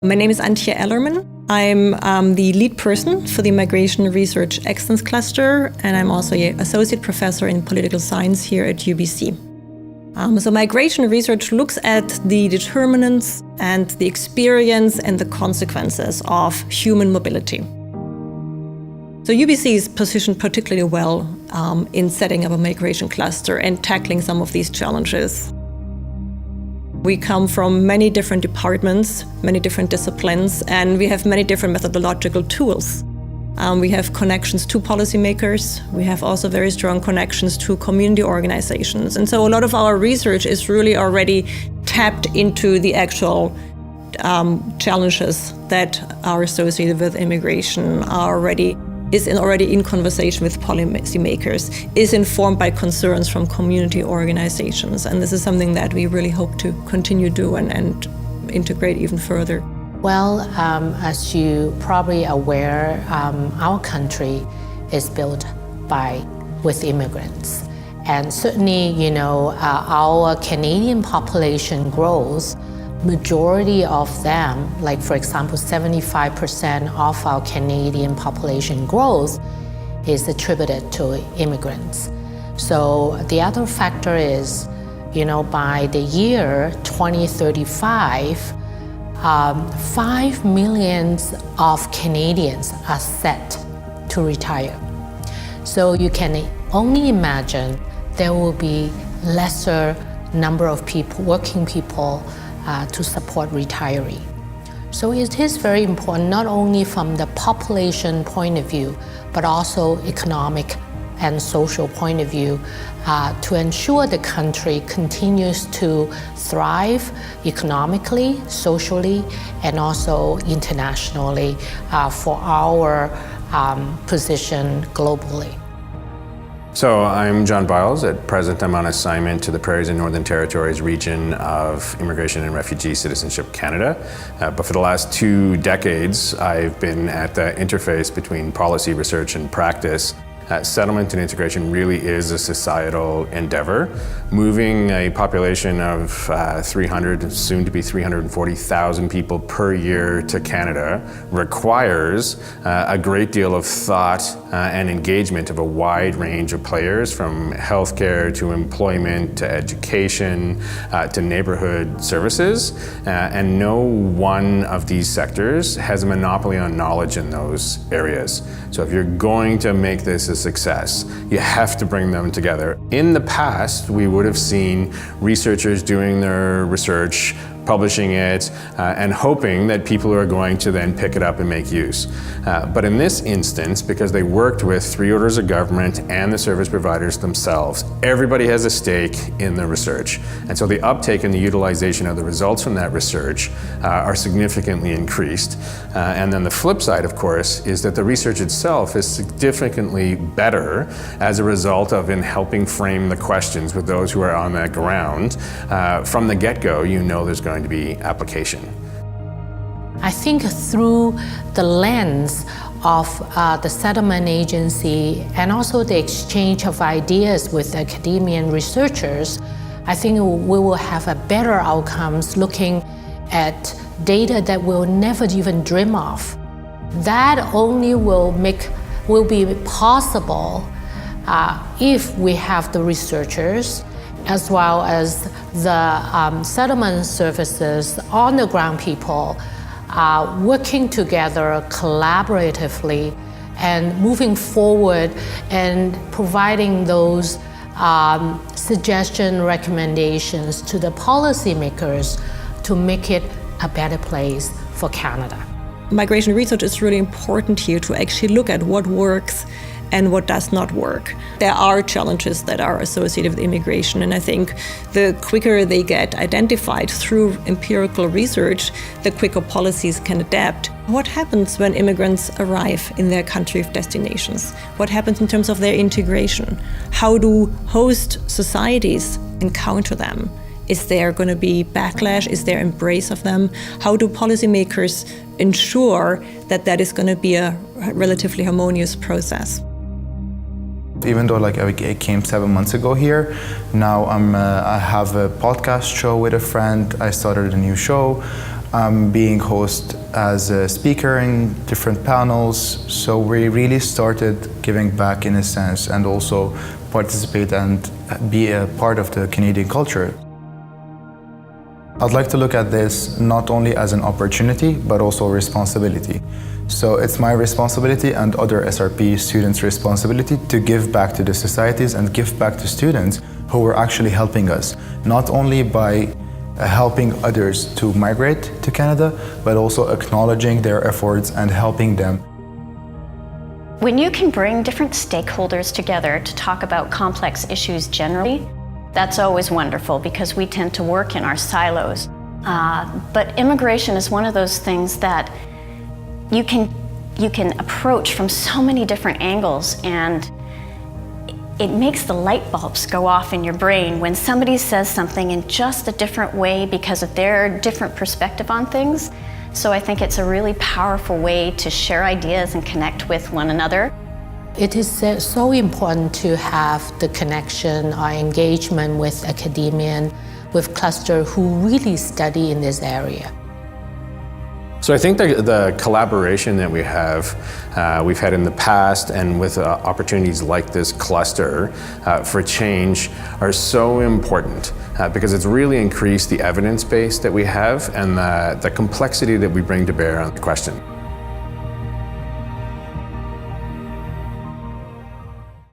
My name is Antje Ellermann. I'm the lead person for the Migration Research Excellence Cluster, and I'm also an associate professor in political science here at UBC. So migration research looks at the determinants and the experience and the consequences of human mobility. So UBC is positioned particularly well in setting up a migration cluster and tackling some of these challenges. We come from many different departments, many different disciplines, and we have many different methodological tools. We have connections to policymakers. We have also very strong connections to community organizations. And so a lot of our research is really already tapped into the actual challenges that are associated with immigration, is already in conversation with policymakers, is informed by concerns from community organizations. And this is something that we really hope to continue to do and integrate even further. Well, as you probably aware, our country is built with immigrants. And certainly, our Canadian population grows. Majority of them, like for example, 75% of our Canadian population growth is attributed to immigrants. So the other factor is, by the year 2035, 5 million of Canadians are set to retire. So you can only imagine there will be lesser number of people, working people, to support retiree. So it is very important, not only from the population point of view, but also economic and social point of view, to ensure the country continues to thrive economically, socially, and also internationally for our position globally. So I'm John Biles. At present, I'm on assignment to the Prairies and Northern Territories region of Immigration and Refugee Citizenship Canada. But for the last 2 decades, I've been at the interface between policy, research, and practice. Settlement and integration really is a societal endeavor. Moving a population of 300, soon to be 340,000 people per year to Canada requires a great deal of thought and engagement of a wide range of players, from healthcare to employment to education to neighborhood services. And no one of these sectors has a monopoly on knowledge in those areas. So if you're going to make this a success, you have to bring them together. In the past, we would have seen researchers doing their research, publishing it, and hoping that people are going to then pick it up and make use. But in this instance, because they worked with 3 orders of government and the service providers themselves, everybody has a stake in the research. And so the uptake and the utilization of the results from that research are significantly increased. And then the flip side, of course, is that the research itself is significantly better as a result of in helping frame the questions with those who are on the ground. From the get-go, there's going to be application. I think through the lens of the settlement agency and also the exchange of ideas with academia and researchers, I think we will have a better outcomes looking at data that we'll never even dream of. That only will be possible if we have the researchers as well as the settlement services, on the ground people, working together collaboratively and moving forward and providing those suggestion recommendations to the policymakers to make it a better place for Canada. Migration research is really important here to actually look at what works and what does not work. There are challenges that are associated with immigration, and I think the quicker they get identified through empirical research, the quicker policies can adapt. What happens when immigrants arrive in their country of destinations? What happens in terms of their integration? How do host societies encounter them? Is there going to be backlash? Is there embrace of them? How do policymakers ensure that that is going to be a relatively harmonious process? Even though I came 7 months ago here, now I have a podcast show with a friend. I started a new show. I'm being host as a speaker in different panels. So we really started giving back in a sense and also participate and be a part of the Canadian culture. I'd like to look at this not only as an opportunity, but also a responsibility. So it's my responsibility and other SRP students' responsibility to give back to the societies and give back to students who are actually helping us, not only by helping others to migrate to Canada, but also acknowledging their efforts and helping them. When you can bring different stakeholders together to talk about complex issues generally, that's always wonderful because we tend to work in our silos. But immigration is one of those things that you can approach from so many different angles, and it makes the light bulbs go off in your brain when somebody says something in just a different way because of their different perspective on things. So I think it's a really powerful way to share ideas and connect with one another. It is so important to have the connection or engagement with academia, with cluster who really study in this area. So I think the collaboration that we've had in the past and with opportunities like this cluster for change are so important because it's really increased the evidence base that we have and the complexity that we bring to bear on the question.